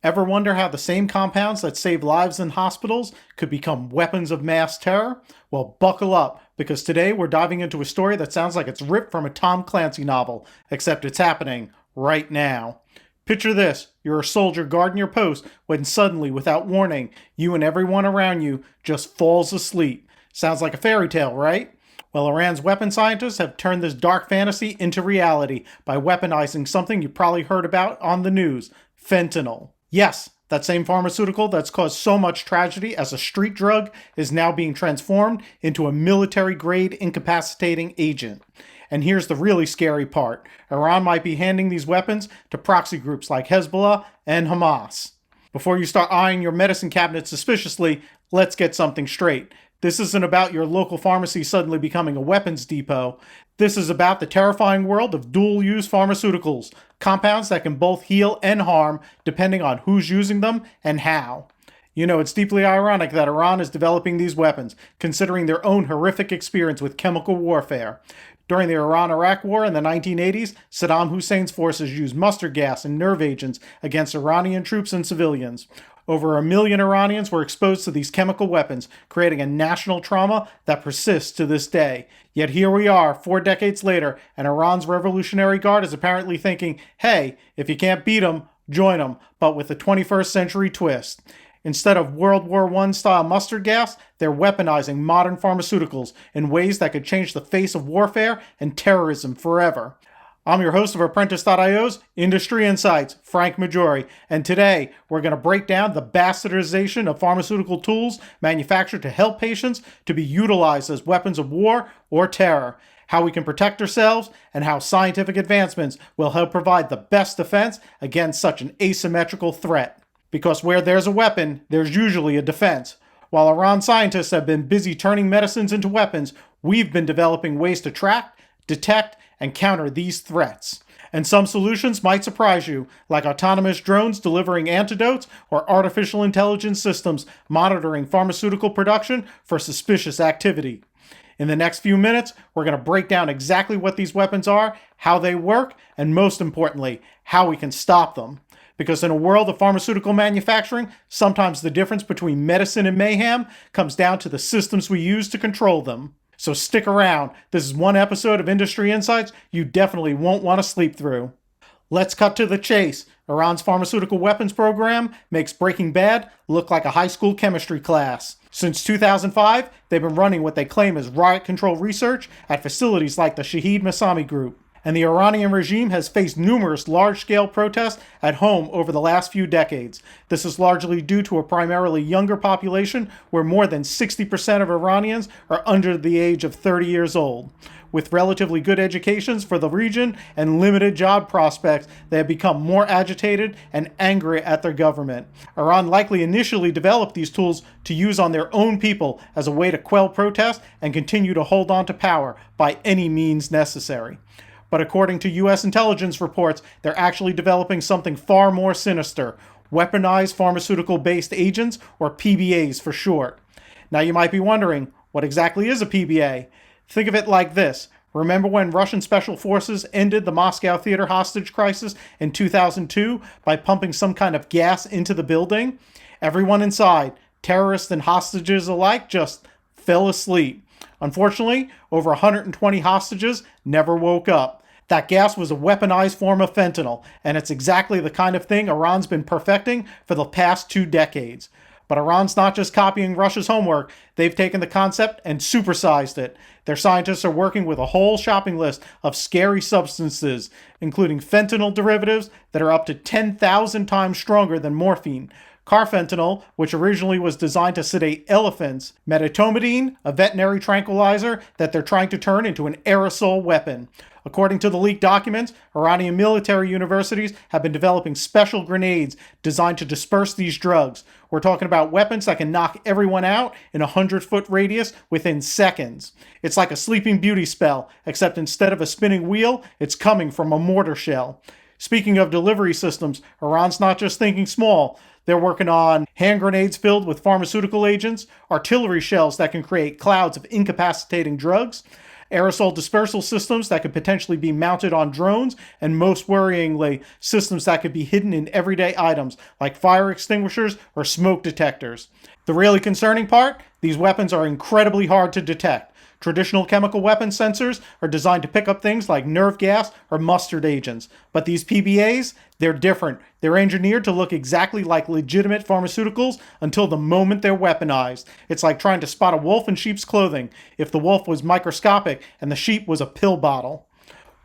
Ever wonder how the same compounds that save lives in hospitals could become weapons of mass terror? Well, buckle up, because today we're diving into a story that sounds like it's ripped from a Tom Clancy novel, except it's happening right now. Picture this: you're a soldier guarding your post when suddenly, without warning, you and everyone around you just falls asleep. Sounds like a fairy tale, right? Well, Iran's weapon scientists have turned this dark fantasy into reality by weaponizing something you probably heard about on the news: fentanyl. Yes, that same pharmaceutical that's caused so much tragedy as a street drug is now being transformed into a military-grade incapacitating agent. And here's the really scary part: Iran might be handing these weapons to proxy groups like Hezbollah and Hamas. Before you start eyeing your medicine cabinet suspiciously, let's get something straight. This isn't about your local pharmacy suddenly becoming a weapons depot. This is about the terrifying world of dual-use pharmaceuticals, compounds that can both heal and harm depending on who's using them and how. You know, it's deeply ironic that Iran is developing these weapons, considering their own horrific experience with chemical warfare. During the Iran-Iraq War in the 1980s, Saddam Hussein's forces used mustard gas and nerve agents against Iranian troops and civilians. Over 1 million Iranians were exposed to these chemical weapons, creating a national trauma that persists to this day. Yet here we are, 4 decades later, and Iran's Revolutionary Guard is apparently thinking, hey, if you can't beat them, join them, but with a 21st century twist. Instead of World War I style mustard gas, they're weaponizing modern pharmaceuticals in ways that could change the face of warfare and terrorism forever. I'm your host of Apprentice.io's Industry Insights, Frank Maggiore, and today we're going to break down the bastardization of pharmaceutical tools manufactured to help patients to be utilized as weapons of war or terror, how we can protect ourselves, and how scientific advancements will help provide the best defense against such an asymmetrical threat. Because where there's a weapon, there's usually a defense. While Iran scientists have been busy turning medicines into weapons, we've been developing ways to track, detect, and counter these threats. And some solutions might surprise you, like autonomous drones delivering antidotes or artificial intelligence systems monitoring pharmaceutical production for suspicious activity. In the next few minutes, we're going to break down exactly what these weapons are, how they work, and most importantly, how we can stop them. Because in a world of pharmaceutical manufacturing, sometimes the difference between medicine and mayhem comes down to the systems we use to control them. So stick around. This is one episode of Industry Insights you definitely won't want to sleep through. Let's cut to the chase. Iran's pharmaceutical weapons program makes Breaking Bad look like a high school chemistry class. Since 2005, they've been running what they claim is riot control research at facilities like the Shahid Meisami group. And the Iranian regime has faced numerous large-scale protests at home over the last few decades. This is largely due to a primarily younger population where more than 60% of Iranians are under the age of 30 years old. With relatively good educations for the region and limited job prospects, they have become more agitated and angry at their government. Iran likely initially developed these tools to use on their own people as a way to quell protest and continue to hold on to power by any means necessary. But according to U.S. intelligence reports, they're actually developing something far more sinister: weaponized pharmaceutical-based agents, or PBAs for short. Now you might be wondering, what exactly is a PBA? Think of it like this. Remember when Russian special forces ended the Moscow theater hostage crisis in 2002 by pumping some kind of gas into the building? Everyone inside, terrorists and hostages alike, just fell asleep. Unfortunately, over 120 hostages never woke up. That gas was a weaponized form of fentanyl, and it's exactly the kind of thing Iran's been perfecting for the past 2 decades. But Iran's not just copying Russia's homework, they've taken the concept and supersized it. Their scientists are working with a whole shopping list of scary substances, including fentanyl derivatives that are up to 10,000 times stronger than morphine, carfentanil, which originally was designed to sedate elephants, medetomidine, a veterinary tranquilizer that they're trying to turn into an aerosol weapon. According to the leaked documents, Iranian military universities have been developing special grenades designed to disperse these drugs. We're talking about weapons that can knock everyone out in a 100-foot radius within seconds. It's like a Sleeping Beauty spell, except instead of a spinning wheel, it's coming from a mortar shell. Speaking of delivery systems, Iran's not just thinking small. They're working on hand grenades filled with pharmaceutical agents, artillery shells that can create clouds of incapacitating drugs, aerosol dispersal systems that could potentially be mounted on drones, and most worryingly, systems that could be hidden in everyday items like fire extinguishers or smoke detectors. The really concerning part? These weapons are incredibly hard to detect. Traditional chemical weapon sensors are designed to pick up things like nerve gas or mustard agents. But these PBAs, they're different. They're engineered to look exactly like legitimate pharmaceuticals until the moment they're weaponized. It's like trying to spot a wolf in sheep's clothing if the wolf was microscopic and the sheep was a pill bottle.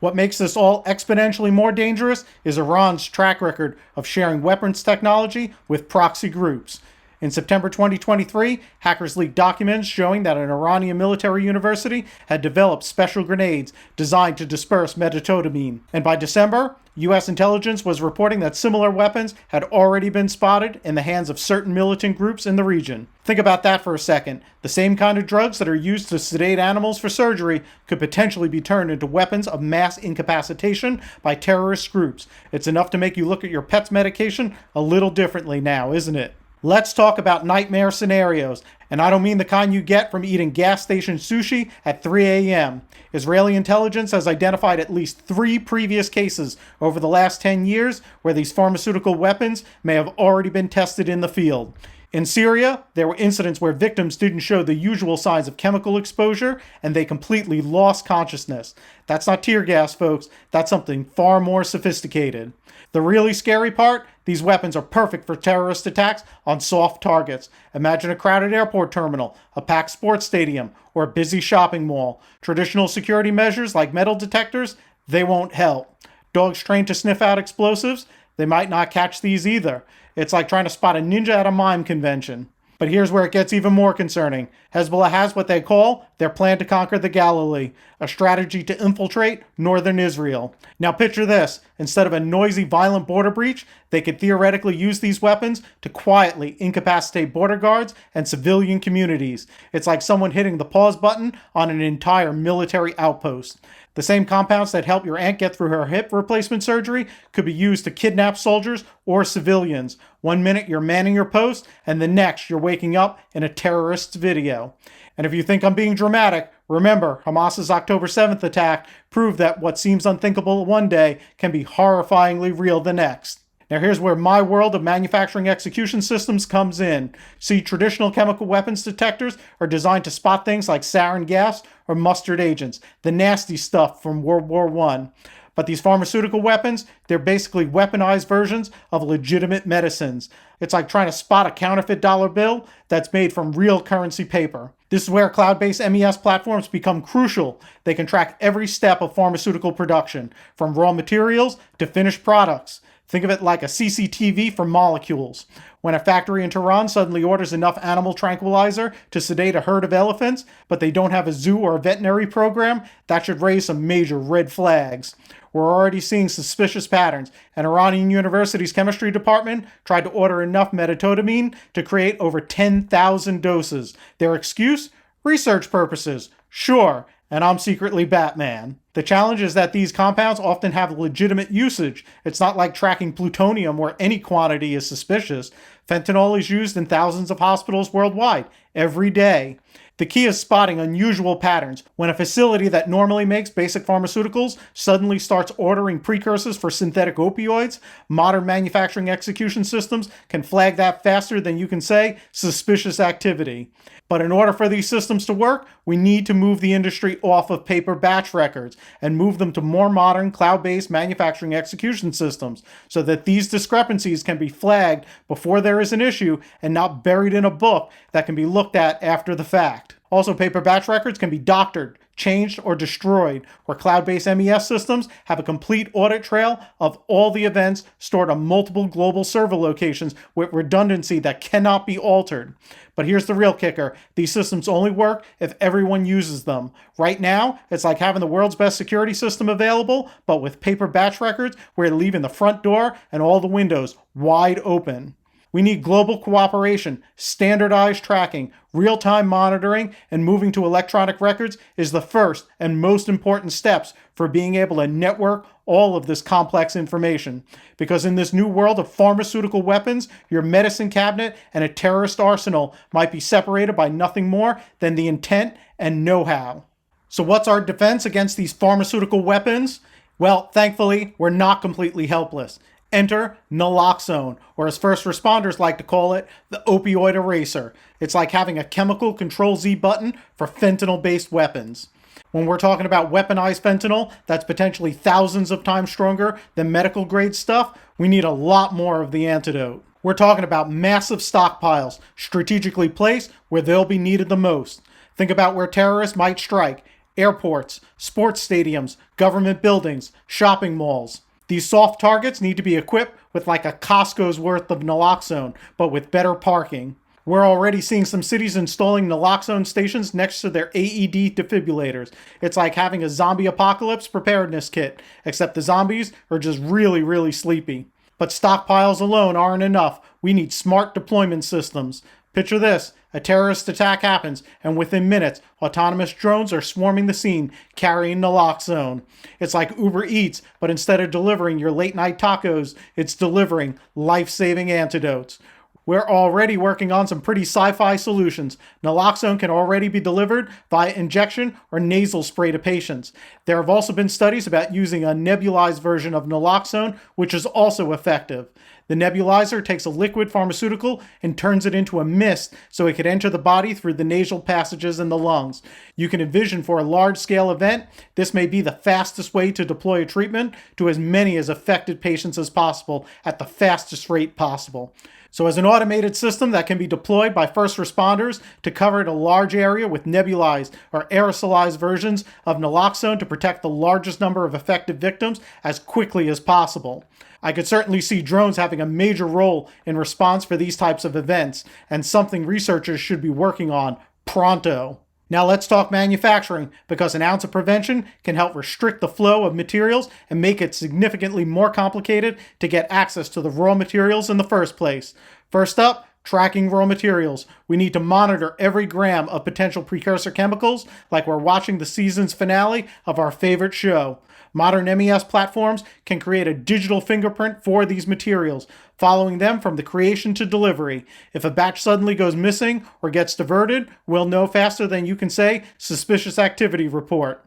What makes this all exponentially more dangerous is Iran's track record of sharing weapons technology with proxy groups. In September 2023, hackers leaked documents showing that an Iranian military university had developed special grenades designed to disperse medetomidine. And by December, U.S. intelligence was reporting that similar weapons had already been spotted in the hands of certain militant groups in the region. Think about that for a second. The same kind of drugs that are used to sedate animals for surgery could potentially be turned into weapons of mass incapacitation by terrorist groups. It's enough to make you look at your pet's medication a little differently now, isn't it? Let's talk about nightmare scenarios, and I don't mean the kind you get from eating gas station sushi at 3 a.m. Israeli intelligence has identified at least 3 previous cases over the last 10 years where these pharmaceutical weapons may have already been tested in the field. In Syria, there were incidents where victims didn't show the usual signs of chemical exposure and they completely lost consciousness. That's not tear gas, folks. That's something far more sophisticated. The really scary part? These weapons are perfect for terrorist attacks on soft targets. Imagine a crowded airport terminal, a packed sports stadium, or a busy shopping mall. Traditional security measures like metal detectors, they won't help. Dogs trained to sniff out explosives, they might not catch these either. It's like trying to spot a ninja at a mime convention. But here's where it gets even more concerning. Hezbollah has what they call their plan to conquer the Galilee, a strategy to infiltrate northern Israel. Now picture this. Instead of a noisy, violent border breach, they could theoretically use these weapons to quietly incapacitate border guards and civilian communities. It's like someone hitting the pause button on an entire military outpost. The same compounds that help your aunt get through her hip replacement surgery could be used to kidnap soldiers or civilians. One minute you're manning your post, and the next you're waking up in a terrorist's video. And if you think I'm being dramatic, remember, Hamas's October 7th attack proved that what seems unthinkable one day can be horrifyingly real the next. Now here's where my world of manufacturing execution systems comes in. See, traditional chemical weapons detectors are designed to spot things like sarin gas or mustard agents, the nasty stuff from World War I. But these pharmaceutical weapons, they're basically weaponized versions of legitimate medicines. It's like trying to spot a counterfeit dollar bill that's made from real currency paper. This is where cloud-based MES platforms become crucial. They can track every step of pharmaceutical production, from raw materials to finished products. Think of it like a CCTV for molecules. When a factory in Tehran suddenly orders enough animal tranquilizer to sedate a herd of elephants, but they don't have a zoo or a veterinary program, that should raise some major red flags. We're already seeing suspicious patterns. An Iranian university's chemistry department tried to order enough medetomidine to create over 10,000 doses. Their excuse? Research purposes. Sure, and I'm secretly Batman. The challenge is that these compounds often have legitimate usage. It's not like tracking plutonium where any quantity is suspicious. Fentanyl is used in thousands of hospitals worldwide, every day. The key is spotting unusual patterns. When a facility that normally makes basic pharmaceuticals suddenly starts ordering precursors for synthetic opioids, modern manufacturing execution systems can flag that faster than you can say suspicious activity. But in order for these systems to work, we need to move the industry off of paper batch records and move them to more modern cloud-based manufacturing execution systems so that these discrepancies can be flagged before there is an issue and not buried in a book that can be looked at after the fact. Also, paper batch records can be doctored, changed, or destroyed, where cloud-based MES systems have a complete audit trail of all the events stored on multiple global server locations with redundancy that cannot be altered. But here's the real kicker. These systems only work if everyone uses them. Right now, it's like having the world's best security system available, but with paper batch records, we're leaving the front door and all the windows wide open. We need global cooperation, standardized tracking, real-time monitoring, and moving to electronic records is the first and most important steps for being able to network all of this complex information. Because in this new world of pharmaceutical weapons, your medicine cabinet and a terrorist arsenal might be separated by nothing more than the intent and know-how. So what's our defense against these pharmaceutical weapons? Well, thankfully, we're not completely helpless. Enter Naloxone, or as first responders like to call it, the opioid eraser. It's like having a chemical Control-Z button for fentanyl-based weapons. When we're talking about weaponized fentanyl that's potentially thousands of times stronger than medical grade stuff, we need a lot more of the antidote. We're talking about massive stockpiles, strategically placed where they'll be needed the most. Think about where terrorists might strike: airports, sports stadiums, government buildings, shopping malls. These soft targets need to be equipped with like a Costco's worth of naloxone, but with better parking. We're already seeing some cities installing naloxone stations next to their AED defibrillators. It's like having a zombie apocalypse preparedness kit, except the zombies are just really, really sleepy. But stockpiles alone aren't enough. We need smart deployment systems. Picture this: a terrorist attack happens, and within minutes, autonomous drones are swarming the scene, carrying naloxone. It's like Uber Eats, but instead of delivering your late-night tacos, it's delivering life-saving antidotes. We're already working on some pretty sci-fi solutions. Naloxone can already be delivered via injection or nasal spray to patients. There have also been studies about using a nebulized version of naloxone, which is also effective. The nebulizer takes a liquid pharmaceutical and turns it into a mist so it can enter the body through the nasal passages in the lungs. You can envision for a large-scale event, this may be the fastest way to deploy a treatment to as many as affected patients as possible at the fastest rate possible. So as an automated system that can be deployed by first responders to cover a large area with nebulized or aerosolized versions of naloxone to protect the largest number of affected victims as quickly as possible. I could certainly see drones having a major role in response for these types of events, and something researchers should be working on pronto. Now let's talk manufacturing, because an ounce of prevention can help restrict the flow of materials and make it significantly more complicated to get access to the raw materials in the first place. First up, tracking raw materials. We need to monitor every gram of potential precursor chemicals like we're watching the season's finale of our favorite show. Modern MES platforms can create a digital fingerprint for these materials, following them from the creation to delivery. If a batch suddenly goes missing or gets diverted, we'll know faster than you can say, "suspicious activity report."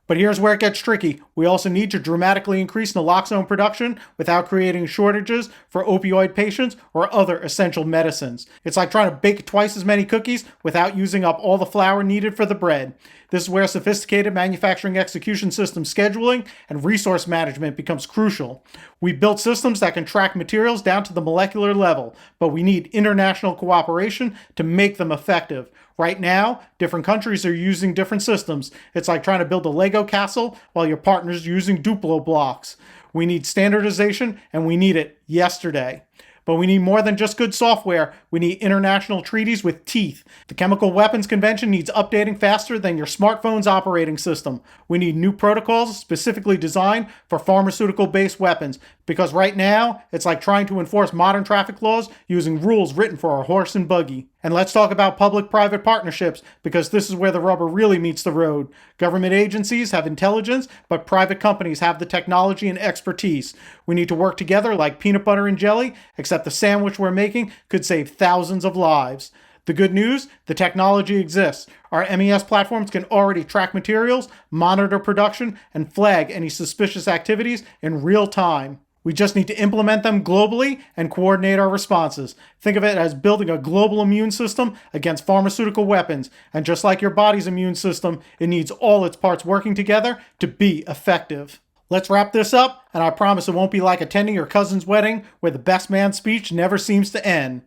But here's where it gets tricky. We also need to dramatically increase naloxone production without creating shortages for opioid patients or other essential medicines. It's like trying to bake twice as many cookies without using up all the flour needed for the bread. This is where sophisticated manufacturing execution system scheduling and resource management becomes crucial. We built systems that can track materials down to the molecular level, but we need international cooperation to make them effective. Right now, different countries are using different systems. It's like trying to build a Lego castle while your partner's using Duplo blocks. We need standardization, and we need it yesterday. But we need more than just good software. We need international treaties with teeth. The Chemical Weapons Convention needs updating faster than your smartphone's operating system. We need new protocols specifically designed for pharmaceutical-based weapons, because right now, it's like trying to enforce modern traffic laws using rules written for a horse and buggy. And let's talk about public-private partnerships, because this is where the rubber really meets the road. Government agencies have intelligence, but private companies have the technology and expertise. We need to work together like peanut butter and jelly, except the sandwich we're making could save thousands of lives. The good news, the technology exists. Our MES platforms can already track materials, monitor production, and flag any suspicious activities in real time. We just need to implement them globally and coordinate our responses. Think of it as building a global immune system against pharmaceutical weapons. And just like your body's immune system, it needs all its parts working together to be effective. Let's wrap this up, and I promise it won't be like attending your cousin's wedding where the best man speech never seems to end.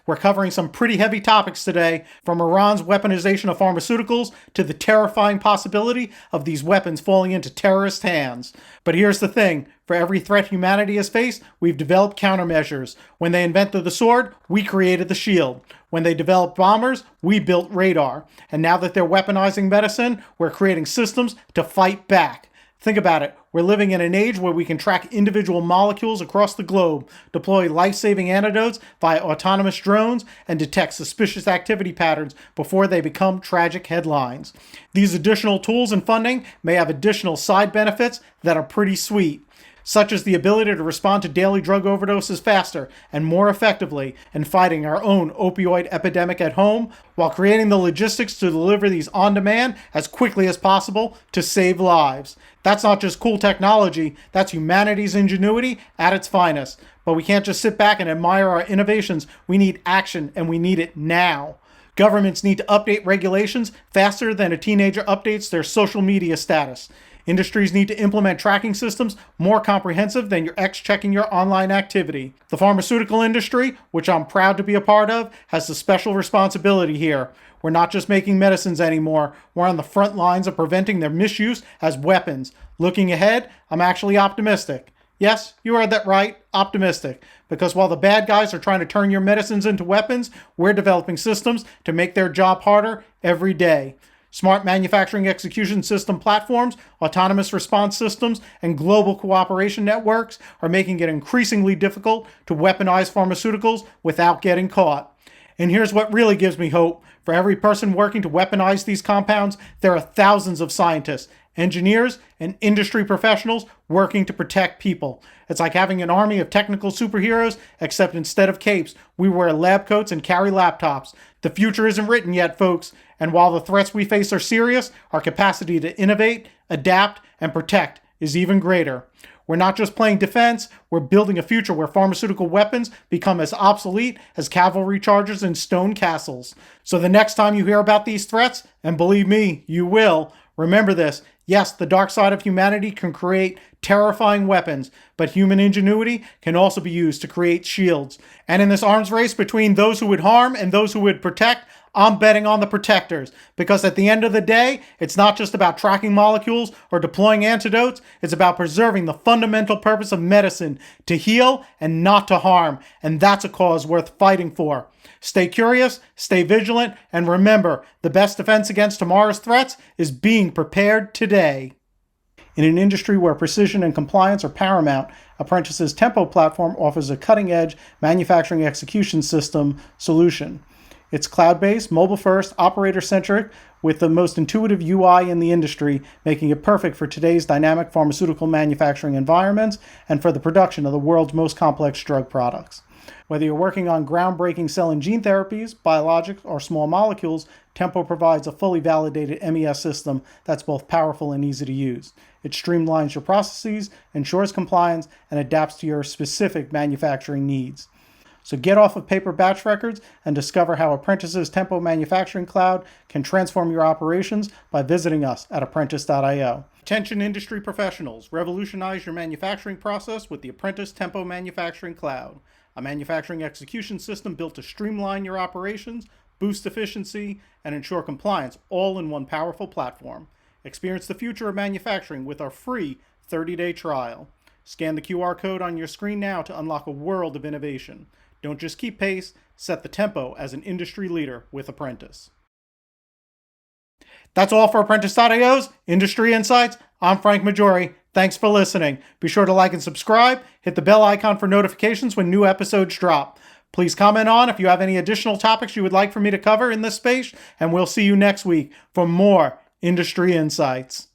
We're covering some pretty heavy topics today, from Iran's weaponization of pharmaceuticals to the terrifying possibility of these weapons falling into terrorist hands. But here's the thing, for every threat humanity has faced, we've developed countermeasures. When they invented the sword, we created the shield. When they developed bombers, we built radar. And now that they're weaponizing medicine, we're creating systems to fight back. Think about it. We're living in an age where we can track individual molecules across the globe, deploy life-saving antidotes via autonomous drones, and detect suspicious activity patterns before they become tragic headlines. These additional tools and funding may have additional side benefits that are pretty sweet. such as the ability to respond to daily drug overdoses faster and more effectively in fighting our own opioid epidemic at home, while creating the logistics to deliver these on demand as quickly as possible to save lives. That's not just cool technology, that's humanity's ingenuity at its finest. But we can't just sit back and admire our innovations. We need action, and we need it now. Governments need to update regulations faster than a teenager updates their social media status. Industries need to implement tracking systems more comprehensive than your ex checking your online activity. The pharmaceutical industry, which I'm proud to be a part of, has a special responsibility here. We're not just making medicines anymore. We're on the front lines of preventing their misuse as weapons. Looking ahead, I'm actually optimistic. Yes, you heard that right, optimistic. Because while the bad guys are trying to turn your medicines into weapons, we're developing systems to make their job harder every day. Smart manufacturing execution system platforms, autonomous response systems, and global cooperation networks are making it increasingly difficult to weaponize pharmaceuticals without getting caught. And here's what really gives me hope. For every person working to weaponize these compounds, there are thousands of scientists, engineers, and industry professionals working to protect people. It's like having an army of technical superheroes, except instead of capes, we wear lab coats and carry laptops. The future isn't written yet, folks, and while the threats we face are serious, our capacity to innovate, adapt, and protect is even greater. We're not just playing defense, we're building a future where pharmaceutical weapons become as obsolete as cavalry chargers in stone castles. So the next time you hear about these threats, and believe me, you will, remember this. Yes, the dark side of humanity can create terrifying weapons, but human ingenuity can also be used to create shields. And in this arms race between those who would harm and those who would protect, I'm betting on the protectors, because at the end of the day, it's not just about tracking molecules or deploying antidotes, it's about preserving the fundamental purpose of medicine, to heal and not to harm, and that's a cause worth fighting for. Stay curious, stay vigilant, and remember, the best defense against tomorrow's threats is being prepared today. In an industry where precision and compliance are paramount, Apprentice's Tempo platform offers a cutting-edge manufacturing execution system solution. It's cloud-based, mobile-first, operator-centric, with the most intuitive UI in the industry, making it perfect for today's dynamic pharmaceutical manufacturing environments and for the production of the world's most complex drug products. Whether you're working on groundbreaking cell and gene therapies, biologics, or small molecules, Tempo provides a fully validated MES system that's both powerful and easy to use. It streamlines your processes, ensures compliance, and adapts to your specific manufacturing needs. So get off of paper batch records and discover how Apprentice's Tempo Manufacturing Cloud can transform your operations by visiting us at apprentice.io. Attention industry professionals, revolutionize your manufacturing process with the Apprentice Tempo Manufacturing Cloud, a manufacturing execution system built to streamline your operations, boost efficiency, and ensure compliance all in one powerful platform. Experience the future of manufacturing with our free 30-day trial. Scan the QR code on your screen now to unlock a world of innovation. Don't just keep pace, set the tempo as an industry leader with Apprentice. That's all for Apprentice.io's Industry Insights. I'm Frank Maggiore. Thanks for listening. Be sure to like and subscribe. Hit the bell icon for notifications when new episodes drop. Please comment on if you have any additional topics you would like for me to cover in this space, and we'll see you next week for more Industry Insights.